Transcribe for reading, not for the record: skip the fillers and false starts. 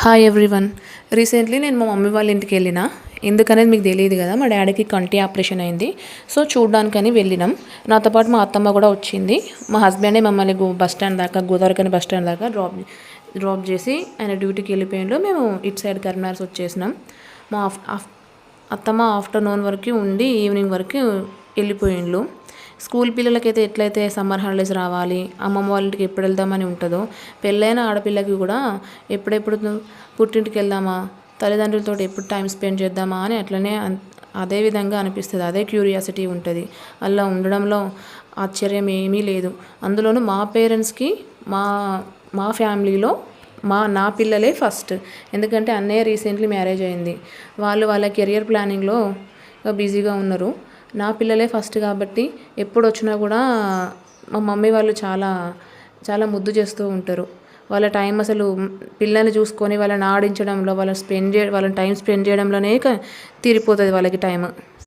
Hi everyone. Recently నేను మా mummy వాళ్ళ ఇంటికి వెళ్ళిన. ఎందుకనేది మీకు తెలియదు కదా, మా డాడీకి కంటి ఆపరేషన్ అయింది. సో చూడ్డానికని వెళ్ళినాం. నాతో పాటు మా అత్తమ్మ కూడా వచ్చింది. మా హస్బెండే మమ్మల్ని బస్ స్టాండ్ దాకా, గోదావరికని బస్ స్టాండ్ దాకా డ్రాప్ చేసి ఆయన డ్యూటీకి వెళ్ళిపోయిండు. మేము ఇటు సైడ్ కరీంనగర్ వచ్చేసినాం. మా అత్తమ్మ ఆఫ్టర్నూన్ వరకు ఉండి ఈవినింగ్ వరకు వెళ్ళిపోయిండ్లు. స్కూల్ పిల్లలకైతే ఎట్లయితే సమ్మర్ హాలిడేస్ రావాలి, అమ్మమ్మ వాళ్ళ ఇంటికి ఎప్పుడు వెళ్దామని ఉంటుందో, పెళ్ళైన ఆడపిల్లకి కూడా ఎప్పుడెప్పుడు పుట్టింటికి వెళ్దామా, తల్లిదండ్రులతో ఎప్పుడు టైం స్పెండ్ చేద్దామా అని అట్లనే అదే విధంగా అనిపిస్తుంది. అదే క్యూరియాసిటీ ఉంటుంది. అలా ఉండడంలో ఆశ్చర్యం ఏమీ లేదు. అందులోనూ మా పేరెంట్స్కి మా మా ఫ్యామిలీలో నా పిల్లలే ఫస్ట్. ఎందుకంటే అన్నయ్య రీసెంట్లీ మ్యారేజ్ అయింది. వాళ్ళ కెరియర్ ప్లానింగ్లో బిజీగా ఉన్నారు. నా పిల్లలే ఫస్ట్ కాబట్టి ఎప్పుడు వచ్చినా కూడా మా మమ్మీ వాళ్ళు చాలా చాలా ముద్దు చేస్తూ ఉంటారు. వాళ్ళ టైం అసలు పిల్లల్ని చూసుకొని వాళ్ళని ఆడించడంలో, వాళ్ళని టైం స్పెండ్ చేయడంలోనే తీరిపోతుంది వాళ్ళకి టైం.